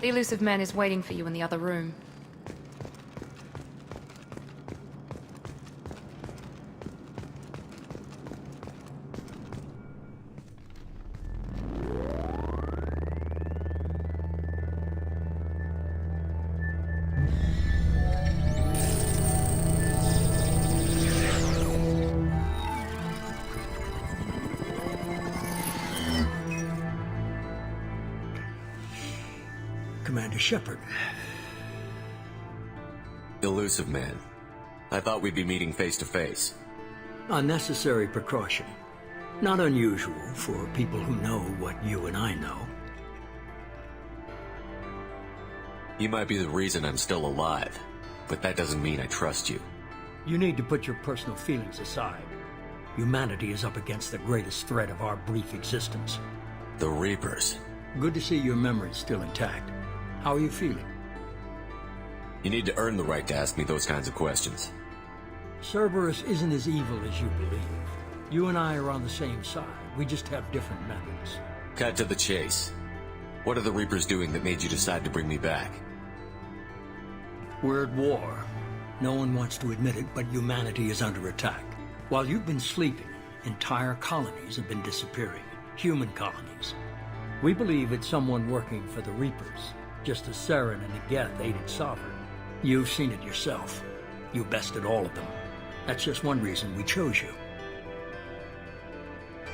The elusive man is waiting for you in the other room. Commander Shepard. Elusive man. I thought we'd be meeting face to face. Unnecessary precaution. Not unusual for people who know what you and I know. You might be the reason I'm still alive, but that doesn't mean I trust you. You need to put your personal feelings aside. Humanity is up against the greatest threat of our brief existence. The Reapers. Good to see your memory's still intact. How are you feeling? You need to earn the right to ask me those kinds of questions. Cerberus isn't as evil as you believe. You and I are on the same side. We just have different methods. Cut to the chase. What are the Reapers doing that made you decide to bring me back? We're at war. No one wants to admit it, but humanity is under attack. While you've been sleeping, entire colonies have been disappearing. Human colonies. We believe it's someone working for the Reapers, just as Saren and the Geth aided Sovereign. You've seen it yourself. You bested all of them. That's just one reason we chose you.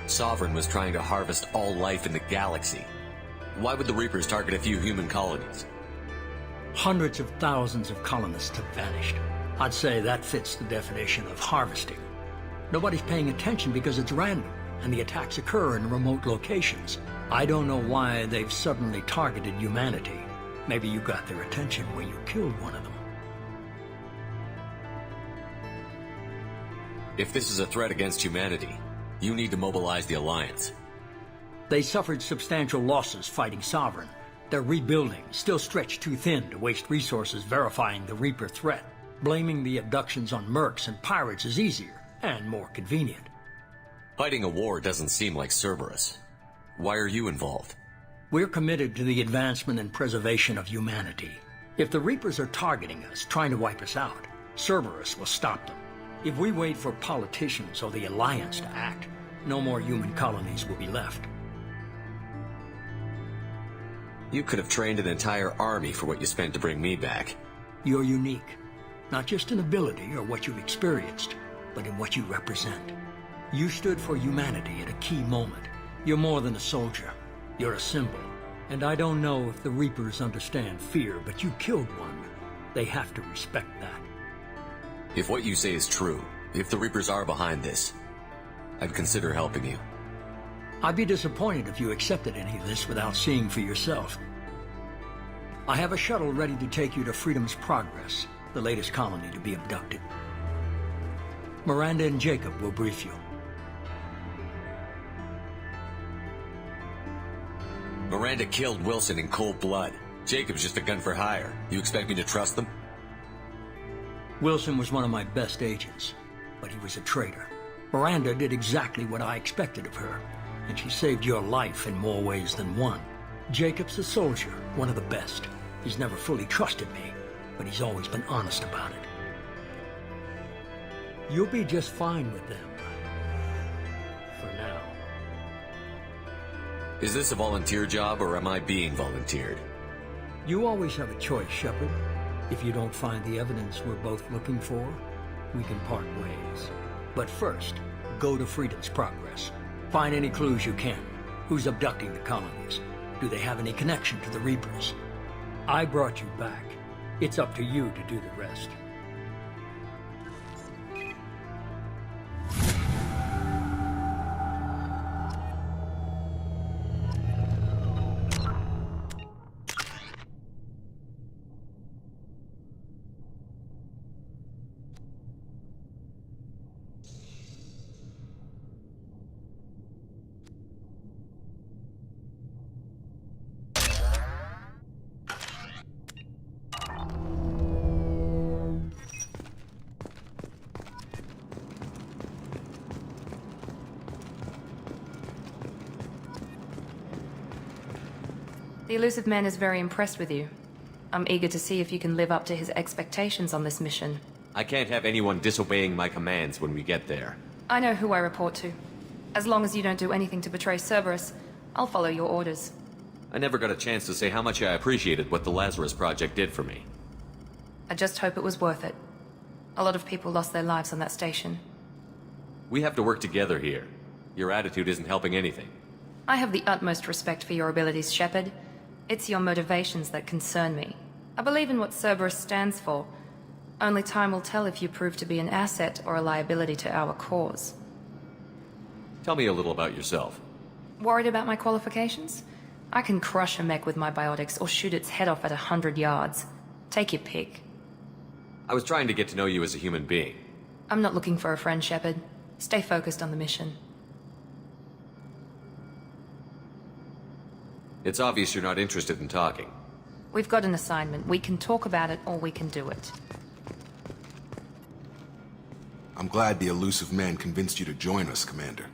Sovereign was trying to harvest all life in the galaxy. Why would the Reapers target a few human colonies? Hundreds of thousands of colonists have vanished. I'd say that fits the definition of harvesting. Nobody's paying attention because it's random, and the attacks occur in remote locations. I don't know why they've suddenly targeted humanity. Maybe you got their attention when you killed one of them. If this is a threat against humanity, you need to mobilize the Alliance. They suffered substantial losses fighting Sovereign. They're rebuilding, still stretched too thin to waste resources verifying the Reaper threat. Blaming the abductions on mercs and pirates is easier and more convenient. Fighting a war doesn't seem like Cerberus. Why are you involved? We're committed to the advancement and preservation of humanity. If the Reapers are targeting us, trying to wipe us out, Cerberus will stop them. If we wait for politicians or the Alliance to act, no more human colonies will be left. You could have trained an entire army for what you spent to bring me back. You're unique, not just in ability or what you've experienced, but in what you represent. You stood for humanity at a key moment. You're more than a soldier. You're a symbol. And I don't know if the Reapers understand fear, but you killed one. They have to respect that. If what you say is true, if the Reapers are behind this, I'd consider helping you. I'd be disappointed if you accepted any of this without seeing for yourself. I have a shuttle ready to take you to Freedom's Progress, the latest colony to be abducted. Miranda and Jacob will brief you. Miranda killed Wilson in cold blood. Jacob's just a gun for hire. You expect me to trust them? Wilson was one of my best agents, but he was a traitor. Miranda did exactly what I expected of her, and she saved your life in more ways than one. Jacob's a soldier, one of the best. He's never fully trusted me, but he's always been honest about it. You'll be just fine with them. For now. Is this a volunteer job, or am I being volunteered? You always have a choice, Shepard. If you don't find the evidence we're both looking for, we can part ways. But first, go to Freedom's Progress. Find any clues you can. Who's abducting the colonies? Do they have any connection to the Reapers? I brought you back. It's up to you to do the rest. The elusive man is very impressed with you. I'm eager to see if you can live up to his expectations on this mission. I can't have anyone disobeying my commands when we get there. I know who I report to. As long as you don't do anything to betray Cerberus, I'll follow your orders. I never got a chance to say how much I appreciated what the Lazarus Project did for me. I just hope it was worth it. A lot of people lost their lives on that station. We have to work together here. Your attitude isn't helping anything. I have the utmost respect for your abilities, Shepard. It's your motivations that concern me. I believe in what Cerberus stands for. Only time will tell if you prove to be an asset or a liability to our cause. Tell me a little about yourself. Worried about my qualifications? I can crush a mech with my biotics or shoot its head off at 100 yards. Take your pick. I was trying to get to know you as a human being. I'm not looking for a friend, Shepard. Stay focused on the mission. It's obvious you're not interested in talking. We've got an assignment. We can talk about it or we can do it. I'm glad the elusive man convinced you to join us, Commander.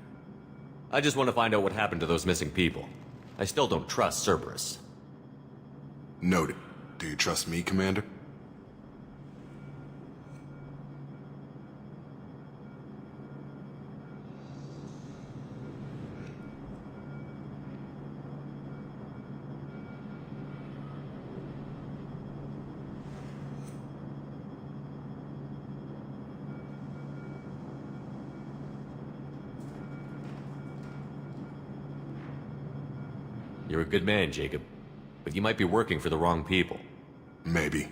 I just want to find out what happened to those missing people. I still don't trust Cerberus. Noted. Do you trust me, Commander? You're a good man, Jacob. But you might be working for the wrong people. Maybe.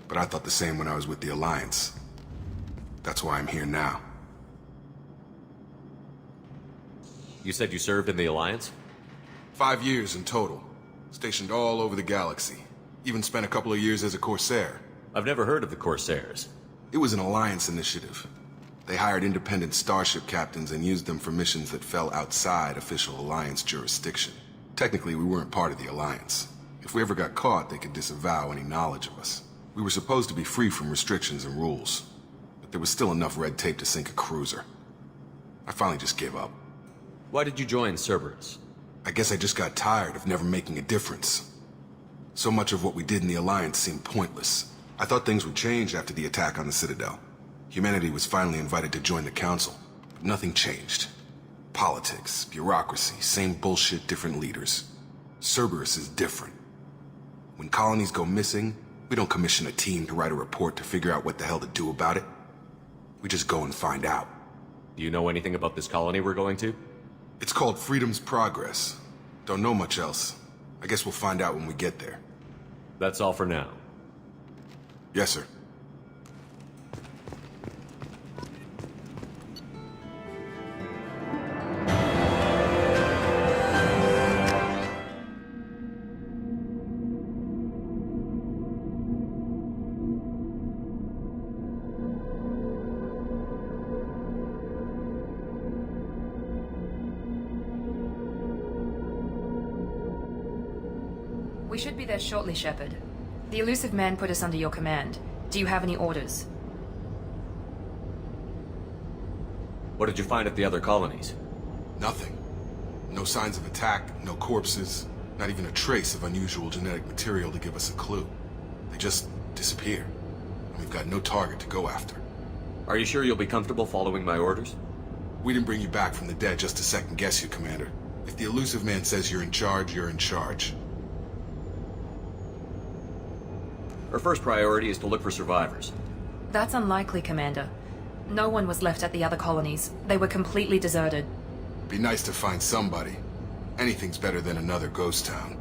But I thought the same when I was with the Alliance. That's why I'm here now. You said you served in the Alliance? 5 years in total. Stationed all over the galaxy. Even spent a couple of years as a Corsair. I've never heard of the Corsairs. It was an Alliance initiative. They hired independent starship captains and used them for missions that fell outside official Alliance jurisdiction. Technically, we weren't part of the Alliance. If we ever got caught, they could disavow any knowledge of us. We were supposed to be free from restrictions and rules, but there was still enough red tape to sink a cruiser. I finally just gave up. Why did you join Cerberus? I guess I just got tired of never making a difference. So much of what we did in the Alliance seemed pointless. I thought things would change after the attack on the Citadel. Humanity was finally invited to join the Council, but nothing changed. Politics, bureaucracy, same bullshit, different leaders. Cerberus is different. When colonies go missing, we don't commission a team to write a report to figure out what the hell to do about it. We just go and find out. Do you know anything about this colony we're going to? It's called Freedom's Progress. Don't know much else. I guess we'll find out when we get there. That's all for now. Yes, sir. We should be there shortly, Shepard. The elusive man put us under your command. Do you have any orders? What did you find at the other colonies? Nothing. No signs of attack, no corpses, not even a trace of unusual genetic material to give us a clue. They just disappear, and we've got no target to go after. Are you sure you'll be comfortable following my orders? We didn't bring you back from the dead just to second guess you, Commander. If the elusive man says you're in charge, you're in charge. Our first priority is to look for survivors. That's unlikely, Commander. No one was left at the other colonies. They were completely deserted. Be nice to find somebody. Anything's better than another ghost town.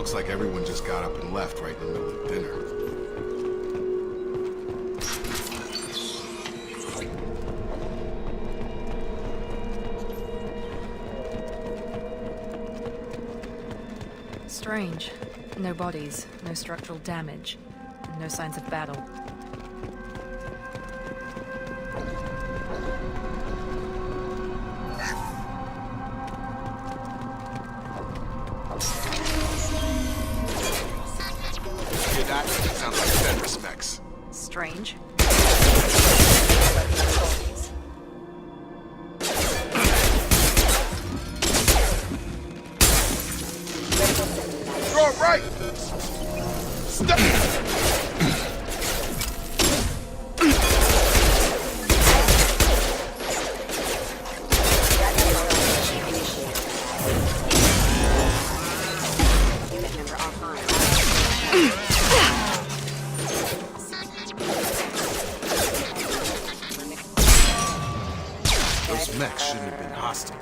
Looks like everyone just got up and left right in the middle of dinner. Strange. No bodies, no structural damage, and no signs of battle. Hear that? Sounds like Fenris mechs. Strange. You're right! Stop! Those mechs shouldn't have been hostile.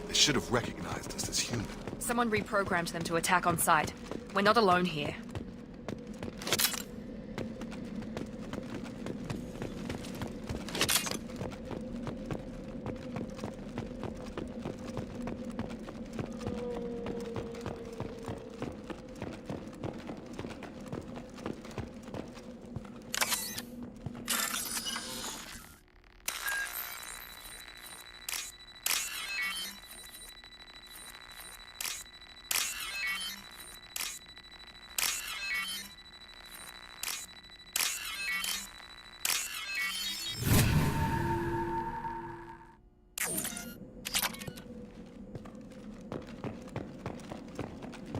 They should have recognized us as human. Someone reprogrammed them to attack on sight. We're not alone here.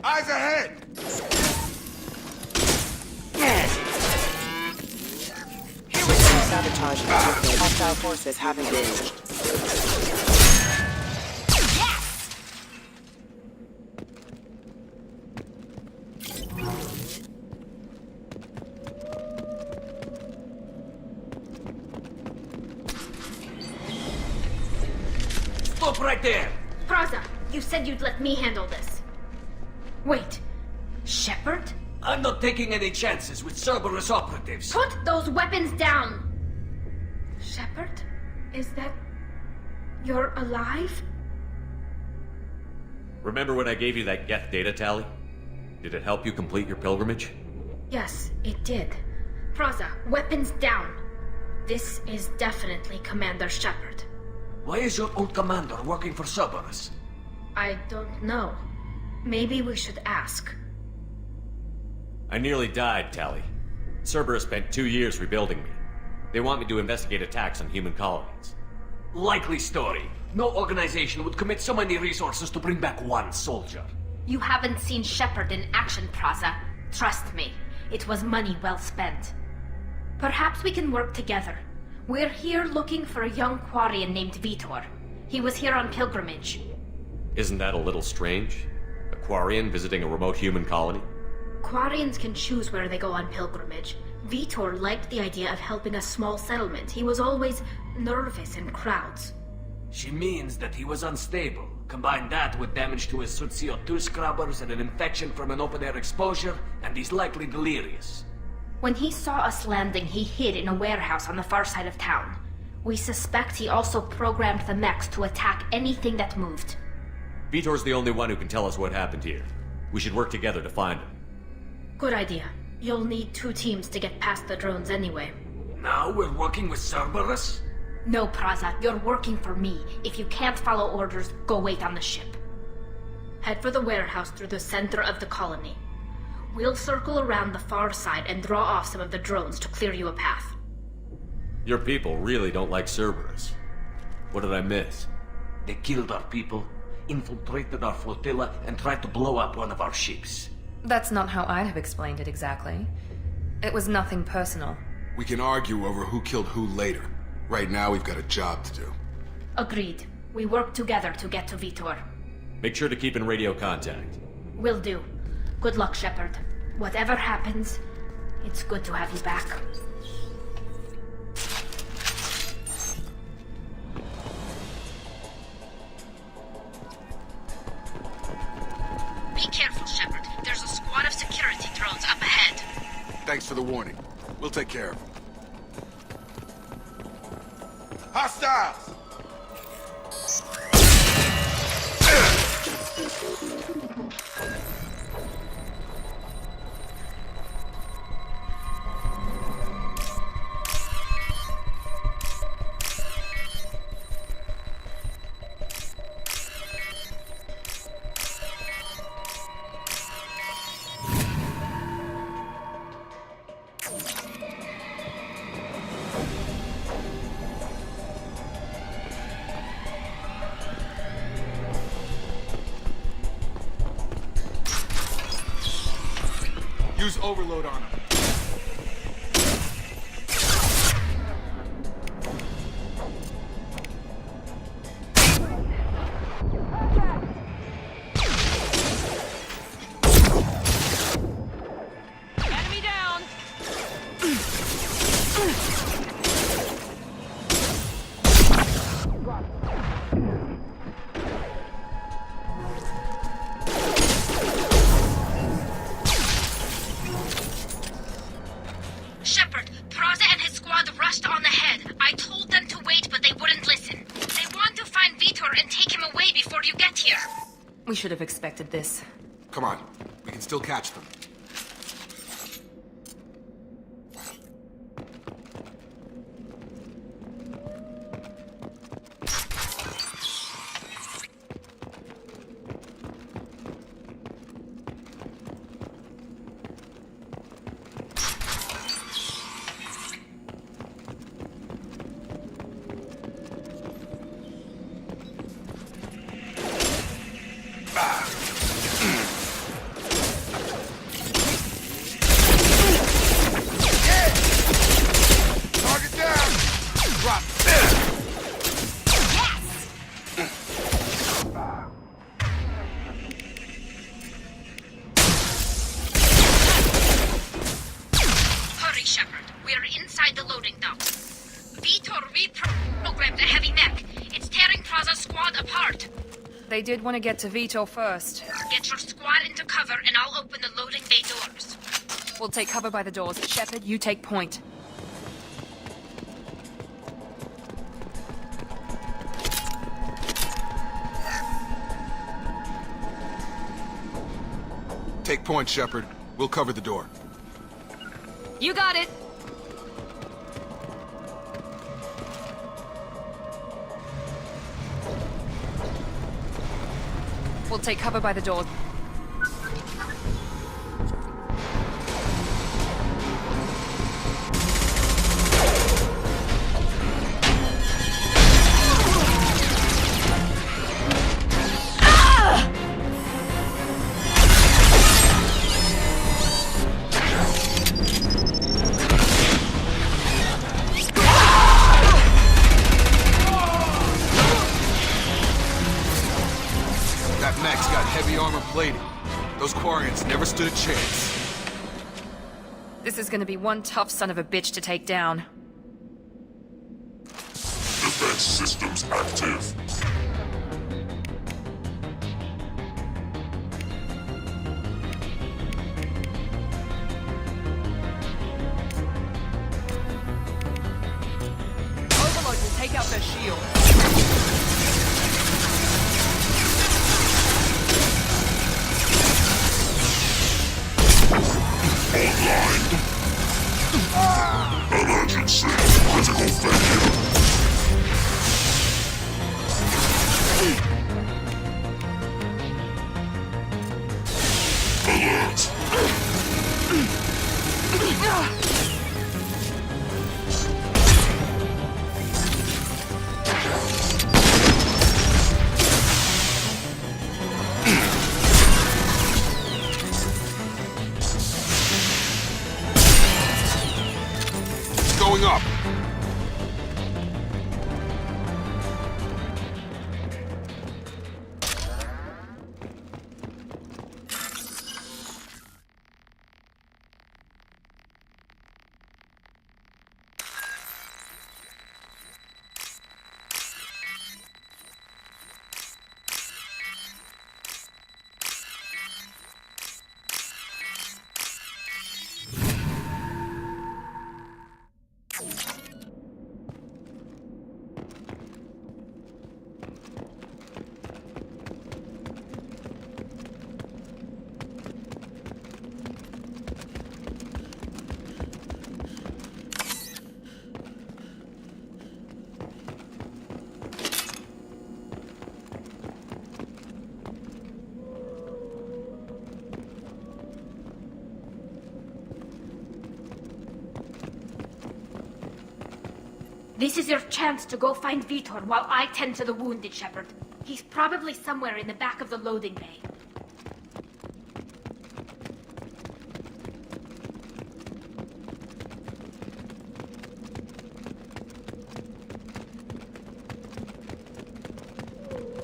Eyes ahead! Sabotage detected. Hostile forces have engaged. Stop right there! Praza, you said you'd let me handle this. Wait, Shepard? I'm not taking any chances with Cerberus operatives. Put those weapons down! Shepard? Is that... you're alive? Remember when I gave you that Geth data tally? Did it help you complete your pilgrimage? Yes, it did. Praza, weapons down. This is definitely Commander Shepard. Why is your old commander working for Cerberus? I don't know. Maybe we should ask. I nearly died, Tally. Cerberus spent 2 years rebuilding me. They want me to investigate attacks on human colonies. Likely story. No organization would commit so many resources to bring back one soldier. You haven't seen Shepard in action, Praza. Trust me, it was money well spent. Perhaps we can work together. We're here looking for a young Quarian named Vitor. He was here on pilgrimage. Isn't that a little strange? A Quarian visiting a remote human colony? Quarians can choose where they go on pilgrimage. Vitor liked the idea of helping a small settlement. He was always nervous in crowds. She means that he was unstable. Combine that with damage to his CO2 scrubbers and an infection from an open-air exposure, and he's likely delirious. When he saw us landing, he hid in a warehouse on the far side of town. We suspect he also programmed the mechs to attack anything that moved. Vitor's the only one who can tell us what happened here. We should work together to find him. Good idea. You'll need 2 teams to get past the drones anyway. Now we're working with Cerberus? No, Praza, you're working for me. If you can't follow orders, go wait on the ship. Head for the warehouse through the center of the colony. We'll circle around the far side and draw off some of the drones to clear you a path. Your people really don't like Cerberus. What did I miss? They killed our people, infiltrated our flotilla, and tried to blow up one of our ships. That's not how I'd have explained it exactly. It was nothing personal. We can argue over who killed who later. Right now, we've got a job to do. Agreed. We work together to get to Vitor. Make sure to keep in radio contact. Will do. Good luck, Shepard. Whatever happens, it's good to have you back. Be careful, Shepard. There's a the warning. We'll take care of them. Hostiles! Use overload on him. Enemy down! Shepard, Praza and his squad rushed on ahead. I told them to wait, but they wouldn't listen. They want to find Vitor and take him away before you get here. We should have expected this. Come on. We can still catch them. Target down! Drop. Hurry, Shepard. We're inside the loading dock. Vitor reprogrammed the heavy mech. It's tearing Praza's squad apart. They did want to get to Vitor first. Get your squad into cover and I'll open the loading bay doors. We'll take cover by the doors. Shepard, you take point. Take point, Shepard. We'll cover the door. You got it! We'll take cover by the doors. That mech's got heavy armor plating. Those Quarians never stood a chance. This is gonna be one tough son of a bitch to take down. Defense systems active. Overload will take out their shield. Emergency. Critical failure. Alert. Going up. This is your chance to go find Vitor while I tend to the wounded, Shepard. He's probably somewhere in the back of the loading bay.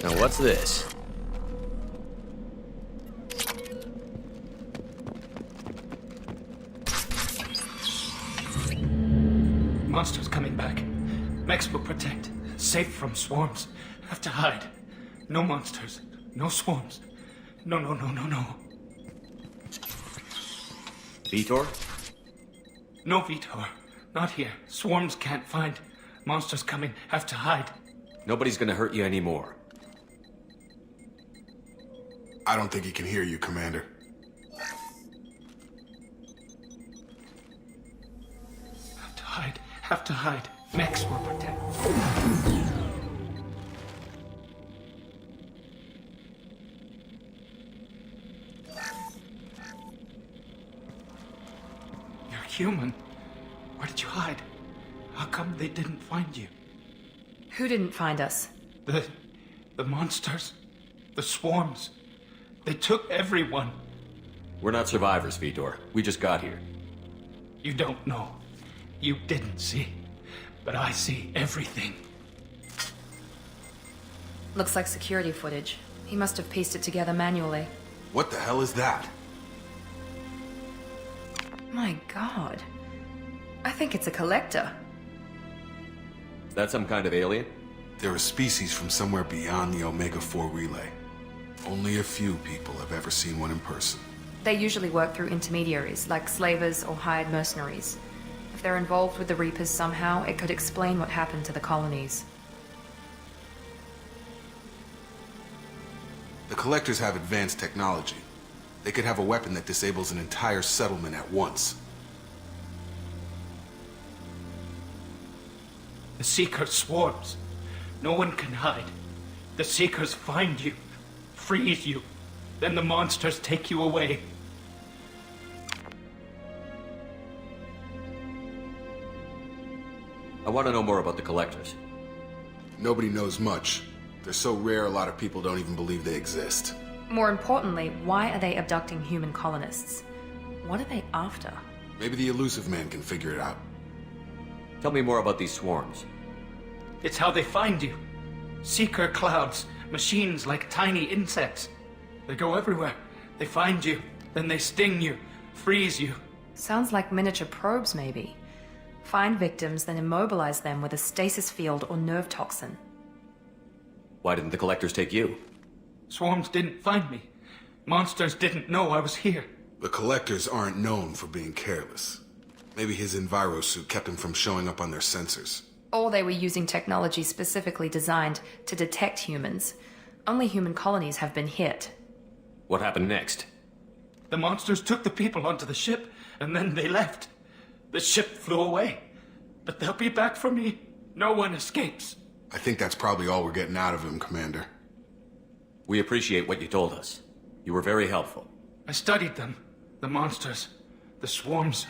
Now what's this? Monsters coming back. Mechs will protect. Safe from swarms. Have to hide. No monsters. No swarms. No. Vitor? No Vitor. Not here. Swarms can't find. Monsters coming. Have to hide. Nobody's gonna hurt you anymore. I don't think he can hear you, Commander. Have to hide. Have to hide. Mechs will protect. You're human. Where did you hide? How come they didn't find you? Who didn't find us? The monsters. The swarms. They took everyone. We're not survivors, Vitor. We just got here. You don't know. You didn't see. But I see everything. Looks like security footage. He must have pieced it together manually. What the hell is that? My god. I think it's a collector. Is that some kind of alien? They're a species from somewhere beyond the Omega-4 relay. Only a few people have ever seen one in person. They usually work through intermediaries, like slavers or hired mercenaries. If they're involved with the Reapers somehow, it could explain what happened to the colonies. The Collectors have advanced technology. They could have a weapon that disables an entire settlement at once. The Seeker swarms. No one can hide. The Seekers find you, freeze you, then the monsters take you away. I want to know more about the Collectors. Nobody knows much. They're so rare, a lot of people don't even believe they exist. More importantly, why are they abducting human colonists? What are they after? Maybe the Elusive Man can figure it out. Tell me more about these swarms. It's how they find you. Seeker clouds, machines like tiny insects. They go everywhere. They find you, then they sting you, freeze you. Sounds like miniature probes, maybe. Find victims, then immobilize them with a stasis field or nerve toxin. Why didn't the Collectors take you? Swarms didn't find me. Monsters didn't know I was here. The Collectors aren't known for being careless. Maybe his Enviro suit kept him from showing up on their sensors. Or they were using technology specifically designed to detect humans. Only human colonies have been hit. What happened next? The monsters took the people onto the ship, and then they left. The ship flew away. But they'll be back for me. No one escapes. I think that's probably all we're getting out of him, Commander. We appreciate what you told us. You were very helpful. I studied them. The monsters. The swarms.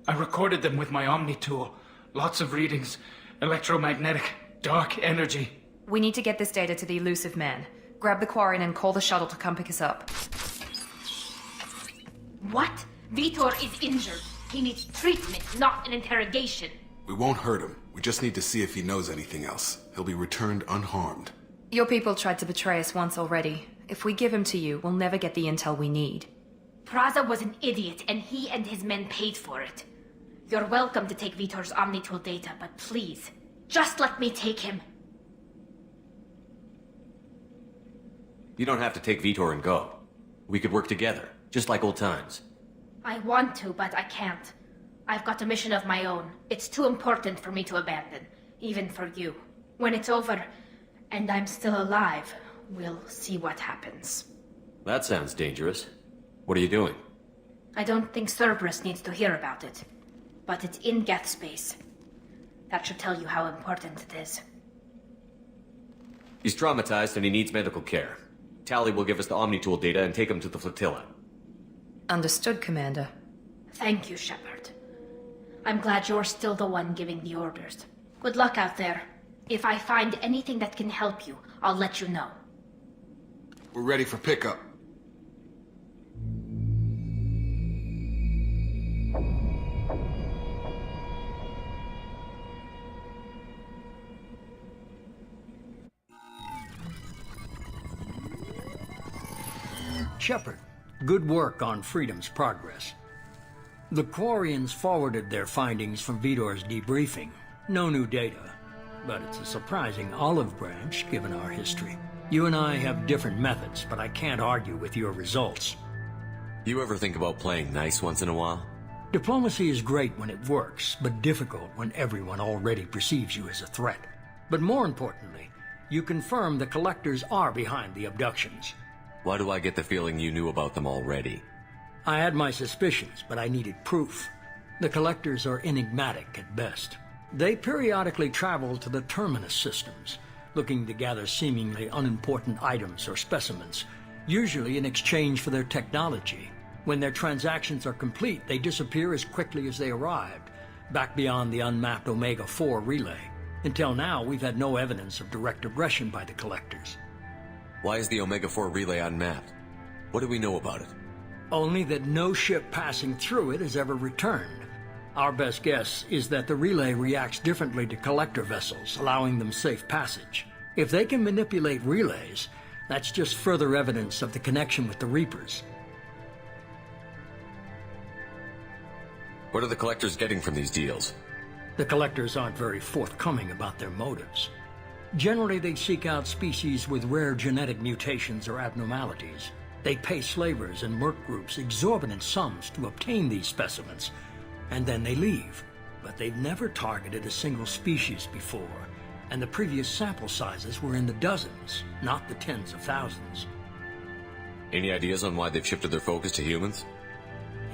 I recorded them with my Omni tool. Lots of readings. Electromagnetic. Dark energy. We need to get this data to the Elusive Man. Grab the Quarian and call the shuttle to come pick us up. What? Vitor is injured. He needs treatment, not an interrogation. We won't hurt him. We just need to see if he knows anything else. He'll be returned unharmed. Your people tried to betray us once already. If we give him to you, we'll never get the intel we need. Praza was an idiot, and he and his men paid for it. You're welcome to take Vitor's Omnitool data, but please, just let me take him. You don't have to take Vitor and go. We could work together, just like old times. I want to, but I can't. I've got a mission of my own. It's too important for me to abandon, even for you. When it's over, and I'm still alive, we'll see what happens. That sounds dangerous. What are you doing? I don't think Cerberus needs to hear about it. But it's in Geth space. That should tell you how important it is. He's traumatized and he needs medical care. Tally will give us the Omnitool data and take him to the flotilla. Understood, Commander. Thank you, Shepard. I'm glad you're still the one giving the orders. Good luck out there. If I find anything that can help you, I'll let you know. We're ready for pickup. Shepard, good work on Freedom's progress. The Quarians forwarded their findings from Vidor's debriefing. No new data, but it's a surprising olive branch given our history. You and I have different methods, but I can't argue with your results. You ever think about playing nice once in a while? Diplomacy is great when it works, but difficult when everyone already perceives you as a threat. But more importantly, you confirm the Collectors are behind the abductions. Why do I get the feeling you knew about them already? I had my suspicions, but I needed proof. The Collectors are enigmatic at best. They periodically travel to the Terminus systems, looking to gather seemingly unimportant items or specimens, usually in exchange for their technology. When their transactions are complete, they disappear as quickly as they arrived, back beyond the unmapped Omega-4 relay. Until now, we've had no evidence of direct aggression by the Collectors. Why is the Omega-4 relay unmapped? What do we know about it? Only that no ship passing through it has ever returned. Our best guess is that the relay reacts differently to Collector vessels, allowing them safe passage. If they can manipulate relays, that's just further evidence of the connection with the Reapers. What are the Collectors getting from these deals? The Collectors aren't very forthcoming about their motives. Generally, they seek out species with rare genetic mutations or abnormalities. They pay slavers and merc groups exorbitant sums to obtain these specimens, and then they leave. But they've never targeted a single species before, and the previous sample sizes were in the dozens, not the tens of thousands. Any ideas on why they've shifted their focus to humans?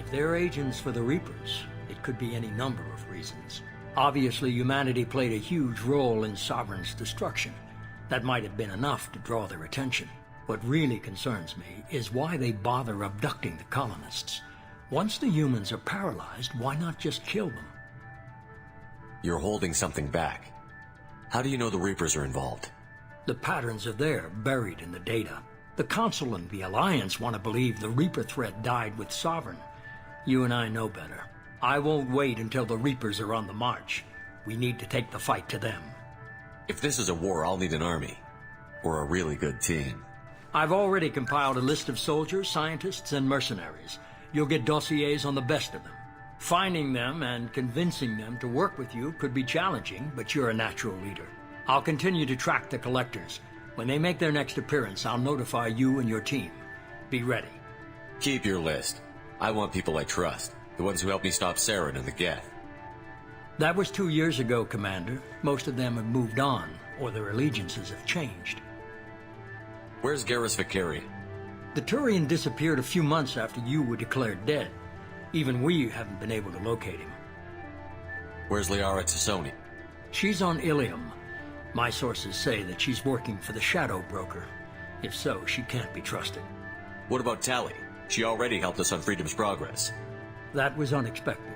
If they're agents for the Reapers, it could be any number of reasons. Obviously, humanity played a huge role in Sovereign's destruction. That might have been enough to draw their attention. What really concerns me is why they bother abducting the colonists. Once the humans are paralyzed, why not just kill them? You're holding something back. How do you know the Reapers are involved? The patterns are there, buried in the data. The Council and the Alliance want to believe the Reaper threat died with Sovereign. You and I know better. I won't wait until the Reapers are on the march. We need to take the fight to them. If this is a war, I'll need an army. Or a really good team. I've already compiled a list of soldiers, scientists, and mercenaries. You'll get dossiers on the best of them. Finding them and convincing them to work with you could be challenging, but you're a natural leader. I'll continue to track the Collectors. When they make their next appearance, I'll notify you and your team. Be ready. Keep your list. I want people I trust. The ones who helped me stop Saren and the Geth. That was 2 years ago, Commander. Most of them have moved on, or their allegiances have changed. Where's Garrus Vakari? The Turian disappeared a few months after you were declared dead. Even we haven't been able to locate him. Where's Liara Tassoni? She's on Ilium. My sources say that she's working for the Shadow Broker. If so, she can't be trusted. What about Tali? She already helped us on Freedom's progress. That was unexpected.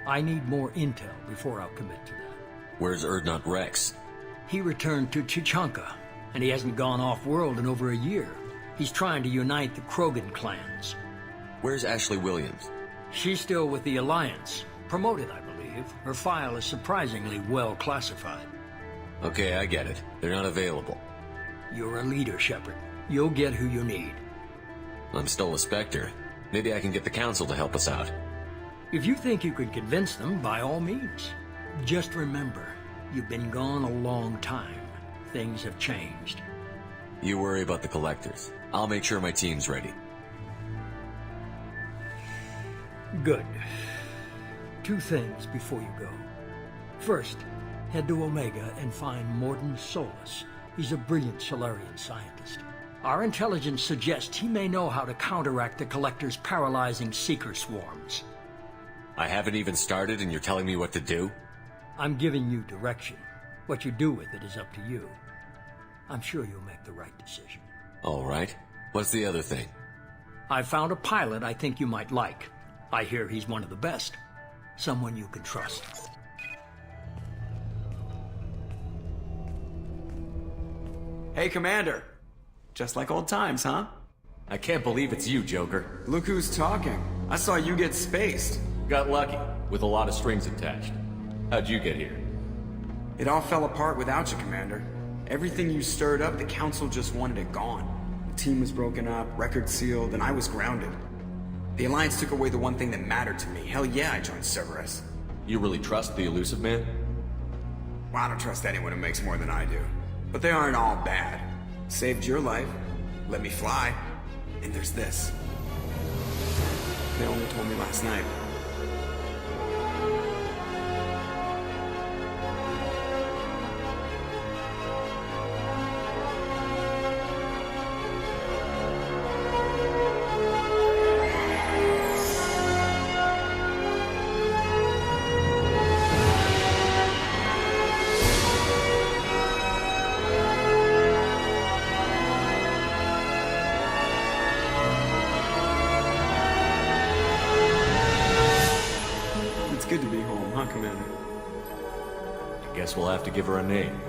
I need more intel before I'll commit to that. Where's Urdnot Rex? He returned to Chichanka, and he hasn't gone off-world in over a year. He's trying to unite the Krogan clans. Where's Ashley Williams? She's still with the Alliance. Promoted, I believe. Her file is surprisingly well classified. Okay, I get it. They're not available. You're a leader, Shepard. You'll get who you need. I'm still a Spectre. Maybe I can get the Council to help us out. If you think you can convince them, by all means. Just remember, you've been gone a long time. Things have changed. You worry about the Collectors. I'll make sure my team's ready. Good. 2 things before you go. First, head to Omega and find Mordin Solus. He's a brilliant Solarian scientist. Our intelligence suggests he may know how to counteract the Collector's paralyzing Seeker swarms. I haven't even started and you're telling me what to do? I'm giving you direction. What you do with it is up to you. I'm sure you'll make the right decision. All right. What's the other thing? I found a pilot I think you might like. I hear he's one of the best. Someone you can trust. Hey, Commander. Just like old times, huh? I can't believe it's you, Joker. Look who's talking. I saw you get spaced. Got lucky, with a lot of strings attached. How'd you get here? It all fell apart without you, Commander. Everything you stirred up, the Council just wanted it gone. The team was broken up, record sealed, and I was grounded. The Alliance took away the one thing that mattered to me. Hell yeah, I joined Cerberus. You really trust the Elusive Man? Well, I don't trust anyone who makes more than I do. But they aren't all bad. Saved your life, let me fly, and there's this. They only told me last night. It's good to be home, huh, Commander? I guess we'll have to give her a name.